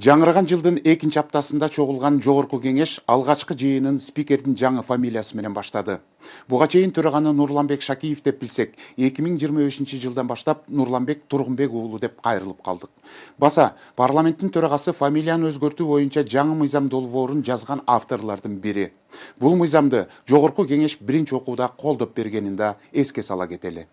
Жаңыраған жылдын экинчи аптасында чогулган Жогорку кеңеш алгачкы жыйынын спикердин жаңы фамилиясы менен баштады. Буга чейин төраганы Нурланбек Шакиев деп билсек, 2023 жылдан баштап Нурланбек Тургунбек уулу деп кайрылып калдык. Баса, парламенттин төрагасы фамилияны өзгөртүү боюнча жаңы мыйзам долбоорун жазган авторлордун бири. Бул мыйзамды Жогорку кеңеш биринчи окууда колдоп бергенин да эске сала кетели.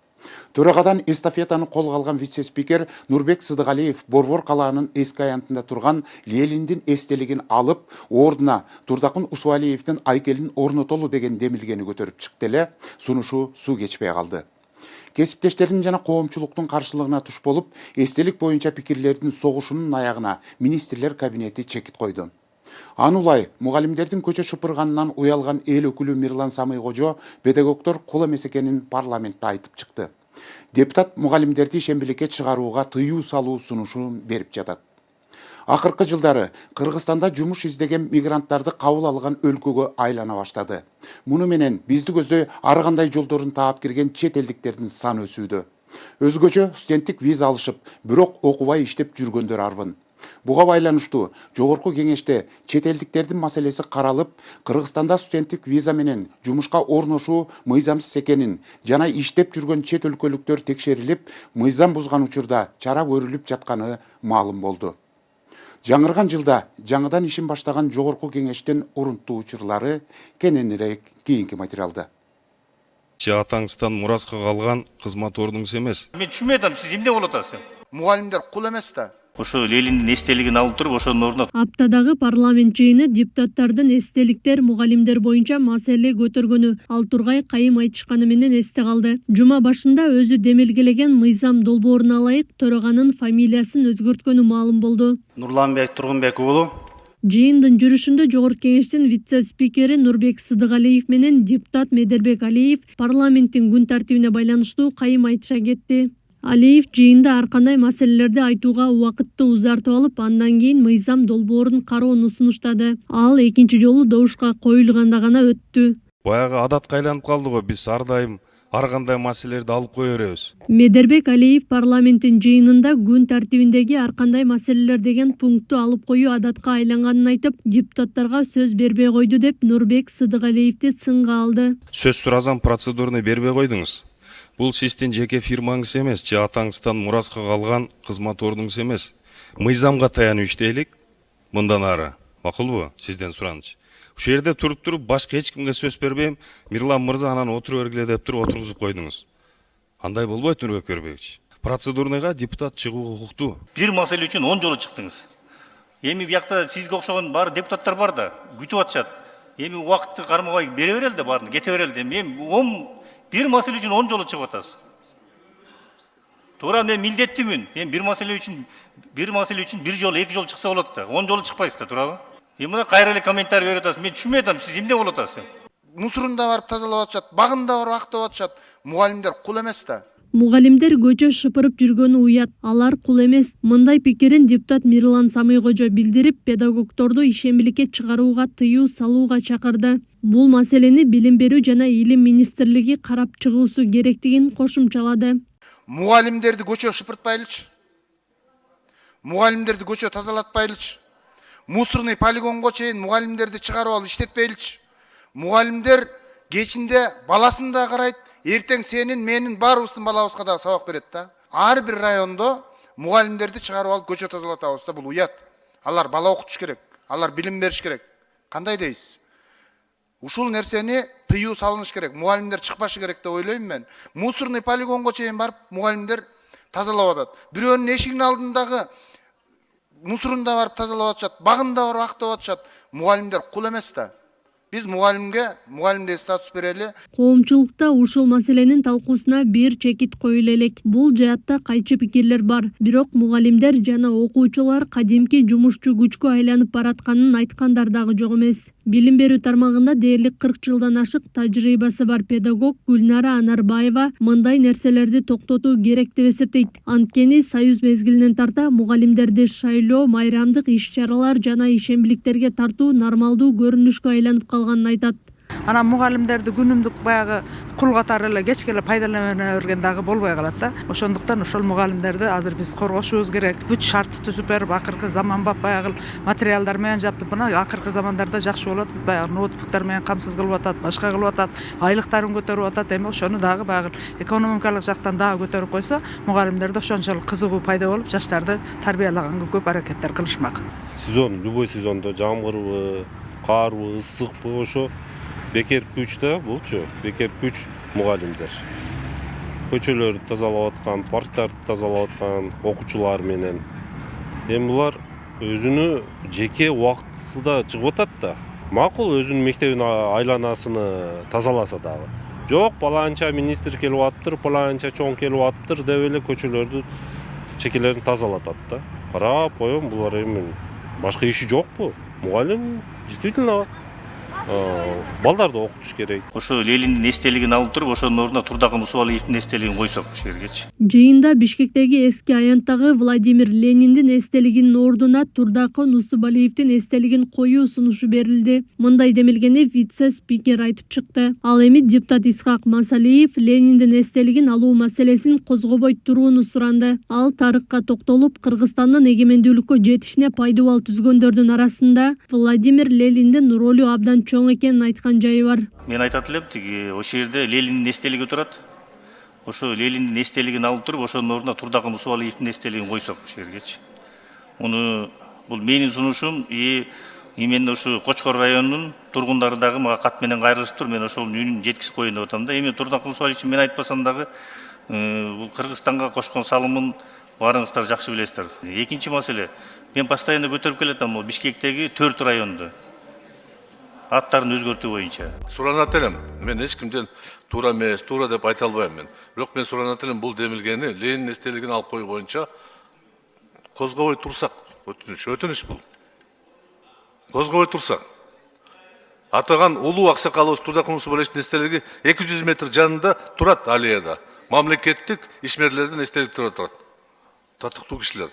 Төрагадан эстафетаны колго алган вице-спикер Нурбек Сыдыгалиев Борбор калаанын эски аянтында турган Лениндин эстелигин алып, ордуна Турдакын Усуалиевдин айкелин орнотолу деген демилгени көтөрүп чыкты эле, сунушу суу кечпей калды. Кесиптештердин жана коомчулуктун каршылыгына туш болуп, эстелик боюнча пикирлердин согушунун аягына министрлер кабинети чекит койду. Анулай, мугалимдердин көчө шыпырганынан уялган эл өкүлү Мирлан Самый Кожо педагогдор кул эмес экенин парламентте айтып чыкты. Депутат мугалимдерди ишембиликке чыгарууга тыюу салуу сунушун берип жатат. Акыркы жылдары Кыргызстанда жумуш издеген мигранттарды кабыл алган өлкөгө айлана баштады. Муну менен бизди көздөй ар кандай жолдорун таап кирген чет элдиктердин саны өсүүдө. Өзгөчө студенттик виза алышып, бирок окубай иштеп жүргөндөр арбын. Буга байланыштуу Жогорку кеңеште чет элдиктердин маселеси каралып, Кыргызстанда студенттик виза менен жумушка орношуу мыйзамсыз экенин жана иштеп жүргөн чет өлкөлүктөр текшерилип, мыйзам бузган учурда чара көрүлүп жатканы маалым болду. Жаңырган жылда жаңыдан ишин баштаган Жогорку кеңештин урунттуу учурлары кененирээк кийинки материалда. Атаңыздан мураска калган кызмат ордуңуз эмес. Мен түшүнбөй атам, сиз эмне болуп атасыз? Мугалимдер кул эмес да. Ошо Лениндин эстелигин алып туруп, ошонун ордуна Аптадагы парламент жыйыны депутаттардын эстеликтер мугалимдер боюнча маселе көтөргөнү ал тургай кайым айтышканы менен эсте калды. Жума башында өзү демилгелеген мыйзам долбооруна ылайык төраганын фамилиясын өзгөрткөнү маалым болду. Нурланбек Тургунбек уулу. Жыйындын жүрүшүндө Жогорку кеңештин вице-спикери Нурбек Сыдыгалиев менен депутат Медербек Алиев парламенттин күн тартибине байланыштуу кайым айтыша кетти. Алиев жыйында ар кандай маселелерди айтууга убакытты узартып алып, андан кийин мыйзам долбоорун кароону сунуштады. Ал экинчи жолу добушка коюлганда гана өттү. Баягы адатка айланып калды го, биз ар дайым ар кандай маселелерди алып кое беребиз. Медербек Алиев парламенттин жыйынында күн тартибиндеги ар кандай маселелер деген пунктту алып коюу адатка айланганын айтып, депутаттарга сөз бербей койду деп Нурбек Сыдыгалиевди сынга алды. Сөз суразан процедураны бербей койдуңуз. Бул сиздин жеке фирмаңыз эмес, же атаңыздан мураска калган кызмат ордуңуз эмес. Мыйзамга таянып иштейлик. Мындан ары. Макулбу? Сизден сураныч. Ушул жерде туруп башка эч кимге сөз бербейм. Мирлан мырза анан отура бергиле деп туруп отургузуп койдуңуз. Андай болбойт, Нурбек Көрбекович. Процедурныйга депутат чыгууга укуктуу. бир маселе үчүн 10 жолу чыктыңыз. Эми биякта сизге окшогон баары депутаттар бар да, күтүп атышат. Эми убакытты кармабай бере берели да баарын, кете берели да. Мен бир маселе үчүн 10 жолу чыгып атасыз. Туура мен милдеттимин. Мен бир маселе үчүн бир жолу, эки жолу чыкса болот да. 10 жолу чыкпайсыз да, туурабы? Эми мына кайра эле комментарий берип атасыз. Мен түшүнбөй атам, сиз эмне болуп атасыз? Мусурунда барып тазалап атышат, багында барып актап атышат. Мугалимдер кул эмес да. Мугалимдер көчө шыпырып жүргөнү уят, алар кул эмес. Мындай пикирин депутат Мирлан Самый Кожо билдирип, педагогдорду ишембиликке чыгарууга тыюу салууга чакырды. Бул маселени Билим берүү жана Илим министрлиги карап чыгуусу керектигин кошумчалады. Мугалимдерди көчө шыпыртпайлычы. Мугалимдерди көчө тазалатпайлычы. Мусорный полигонго чейин мугалимдерди чыгарып алып иштетпейличи. Мугалимдер кечинде баласын да карайт, эртең сенин, менин баарыбыздын балабызга да сабак берет да. Ар бир райондо мугалимдерди чыгарып алып көчө тазалатабыз да, бул уят. Алар бала окутуш керек, алар билим бериш керек. Кандай дейсиз? Ушул нерсени тыюу салыныш керек. Мугалимдер чыкпашы керек деп ойлойм мен. Мусорный полигонго чейин барып мугалимдер тазалап атат. Бирөөнүн эшигинин алдындагы мусорунда барып тазалап атышат, багында барып актап атышат. Мугалимдер кул эмес да. Биз мугалимдерге статус берели. Коомчулукта ушул маселенин талкуусуна бир чекит коюла элек. Бул жаатта кайчы пикирлер бар. Бирок мугалимдер жана окуучулар кадимки жумушчу күчкө айланып баратканын айткандар дагы жок эмес. Билим берүү тармагында дээрлик 40 жылдан ашык тажрыйбасы бар педагог Гүлнара Анарбаева мындай нерселерди токтотуу керек деп эсептейт. Анткени Союз мезгилинен тарта мугалимдерди шайлоо, майрамдык иш-чаралар жана ишембиликтерге тартуу нормалдуу көрүнүшкө айланып калганын айтат. Ана мугалимдерди күнүмдүк баягы кул катары эле кечке эле пайдалана берген дагы болбой калат да. Ошондуктан ошол мугалимдерди азыр биз коргошубуз керек. Бүт шартты түзүп берип, акыркы заманбап баягы материалдар менен жаптып, мына акыркы замандарда жакшы болот. Баягы ноутбуктар менен камсыз кылып атат, башка кылып атат, айлыктарын көтөрүп атат. Эми ошону дагы баягы экономикалык жактан дагы көтөрүп койсо, мугалимдерде ошончолук кызыгуу пайда болуп, жаштарды тарбиялаганга көп аракеттер кылышмак. Сезон, любой сезондо жамгырбы, карбы, ысыкпы, ошо бекер күч да булчу, бекер күч мугалимдер. Көчөлөрдү тазалап аткан, парктарды тазалап аткан окуучулар менен. Эми булар өзүнүн жеке убактысында чыгып атат да. Макул өзүнүн мектебин айланасыны тазаласа дагы. Жок, баланча министр келип атыптыр, баланча чоң келип атыптыр деп эле көчөлөрдү чекелерин тазалатат да. Карап коем, булар эми башка иши жокпу? Мугалим действительно балдарды окутуш керек. Ошо Лениндин эстелигин алып туруп, ошонун ордуна Турдакын Усубалиевдин эстелигин койсок ушул жергечи. Жыйында Бишкектеги эски аянттагы Владимир Лениндин эстелигинин ордуна Турдакын Усубалиевдин эстелигин коюу сунушу берилди. Мындай демилгени вице-спикер айтып чыкты. Ал эми депутат Исхак Масалиев Лениндин эстелигин алуу маселесин козгобой турууну суранды. Ал тарыхка токтолуп, Кыргызстандын эгемендүүлүккө жетишине пайдабал түзгөндөрдүн арасында Владимир Лениндин ролу абдан чоң экенин айткан жайы бар. Мен айтат элем, тиги ошол жерде Лениндин эстелиги турат. Ошо Лениндин эстелигин алып туруп, ошонун ордуна Турдакын Усубалиевдин эстелигин койсок ушул жергечи. Муну бул менин сунушум именно ушу Кочкор районунун тургундары дагы мага кат менен кайрылышыптыр. Мен ошол үнүн жеткизип коеюн деп атам да. Эми Турдакын Усубалиевич мен айтпасам дагы бул Кыргызстанга кошкон салымын баарыңыздар жакшы билесиздер. Экинчи маселе, мен постоянно көтөрүп келатам, Бишкектеги 4 районду аттарын өзгөртүү боюнча. Суранат элем, мен эч кимден туура эмес, туура деп айта албайм мен. Бирок мен суранат элем, бул демилгени Ленин эстелигин алып коюу боюнча козгобой турсак, өтүнүш бул. Козгобой турсак. Атаган улуу аксакалыбыз Турдакын Усубалиевдин эстелиги 200 метр жанында турат аллеяда. Мамлекеттик ишмерлердин эстеликтери турат. Татыктуу кишилер.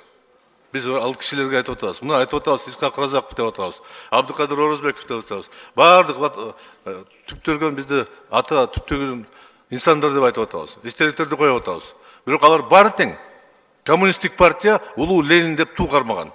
Biz ал кишилерге айтып атабыз. Мына айтып атабыз, Исхак Разаков деп атабыз. Абдыкадыр Орозбеков деп атабыз. Бардык түптөлгөн бизди ата түптөгөн инсандар деп айтып атабыз. Эстеликтерди коюп атабыз. Бирок алар баары тең. Коммунисттик партия улуу Ленин деп туу кармаган.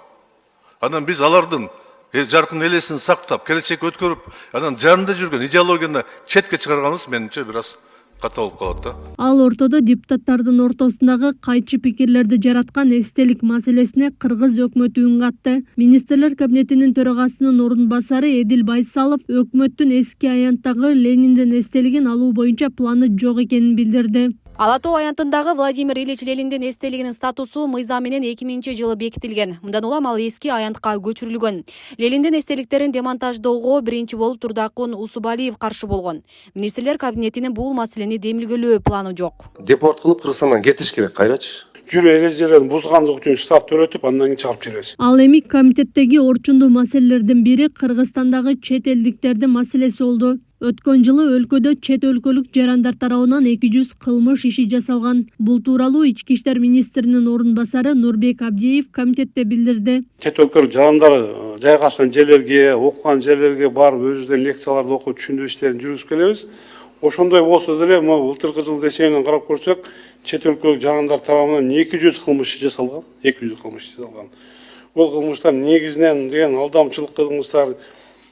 Анан биз алардын жаркын элесин сактап, келечекке өткөрүп, анан жанында жүргөн идеологияны четке чыгарганыбыз менимче бир аз ката болуп калат да. Ал ортодо депутаттардын ортосундагы кайчы пикирлерди жараткан эстелик маселесине Кыргыз өкмөтү үн катты. Министрлер кабинетинин төрагасынын орун басары Эдил Байсалов өкмөттүн эски аянттагы Лениндин эстелигин алуу боюнча планы жок экенин билдирди. Ала Тоо аянтындагы Владимир Ильич Лениндин эстелигинин статусу мыйзам менен 2000-жылы бекитилген. Мындан улам ал эски аянтка көчүрүлгөн. Лениндин эстеликтерин демонтаждоого биринчи болуп Турдакын Усубалиев каршы болгон. Министрлер кабинетинин бул маселени демилгелөө планы жок. Депорт кылып Кыргызстандан кетиш керек кайрачы. Жүрүү эрежелерин бузгандык үчүн штраф төлөтүп, андан кийин чыгарып жиберебиз. Ал эми комитеттеги орчундуу маселелердин бири Кыргызстандагы чет элдиктердин маселеси болду. Өткөн жылы өлкөдө чет өлкөлүк жарандар тарабынан 200 кылмыш иши жасалган. Бул тууралуу Ички иштер министринин орун басары Нурбек Абдиев комитетте билдирди. Чет өлкөлүк жарандар жайгашкан жерлерге, окуган жерлерге барып өзүбүздөн лекцияларды окуп түшүндүрүү иштерин жүргүзүп келебиз. Ошондой болсо деле, былтыркы жылдын эсебинен карап көрсөк, чет өлкөлүк жарандар тарабынан 200 кылмыш жасалган. 200 кылмыш жасалган. Бул кылмыштар негизинен деген алдамчылык кылмыштар,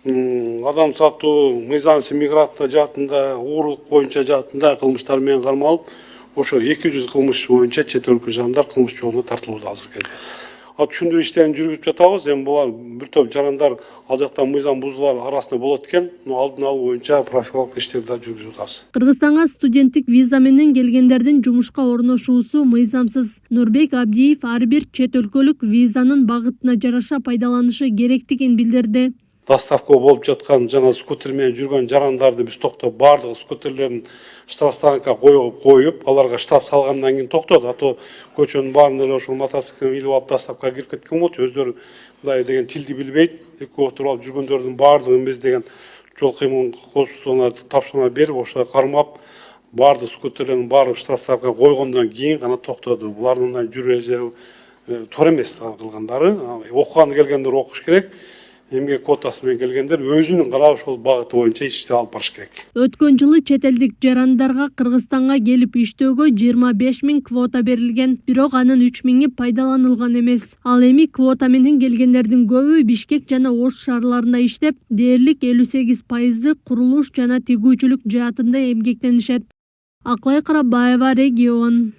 адам сатуу, мыйзамсыз миграция жаатында, уурулук боюнча жаатында кылмыштар менен кармалып, ошо 200 кылмыш боюнча чет өлкө жарандар кылмыш жолуна тартылууда азыр келди. Түшүндүрүү иштерин жүргүзүп жатабыз. Эми булар бир топ жарандар ал жакта мыйзам бузуулар арасында болот экен. Алдын алуу боюнча профилактика иштерди да жүргүзүп атабыз. Кыргызстанга студенттик виза менен келгендердин жумушка орношуусу мыйзамсыз. Нурбек Абдиев ар бир чет өлкөлүк визанын багытына жараша пайдаланышы керектигин билдирди. Доставка болуп жаткан жана скутер менен жүргөн жарандарды биз токтоп, бардык скутерлерин штрафстанокко коюп, аларга штраф салгандан кийин токтот. Ато көчөнүн баарында эле ошол мотоциклин илип алып доставкага кирип кеткен болчу. Өздөрү мындай деген тилди билбейт. Эки отуруп алып жүргөндөрдүн баардыгын биз деген жол кыймыл коопсуздугуна тапшырма берип, ошо кармап, бардык скутерлерин барып штрафстанокко койгондон кийин гана токтоду. Булардын жүрүү эрежелери туура эмес кылгандары. Окуганы келгендер окуш керек. эмгек квотасы менен келгендер өзүнүн карап ошол багыты боюнча иштеп алып барыш керек. Өткөн жылы чет элдик жарандарга Кыргызстанга келип иштөөгө 25 000 квота берилген, бирок анын 3 000-и пайдаланылган эмес. Ал эми квота менен келгендердин көбү Бишкек жана Ош шаарларында иштеп, дээрлик 58% курулуш жана тигүүчүлүк жаатында эмгектенишет. Аклай Карабаева, Регион.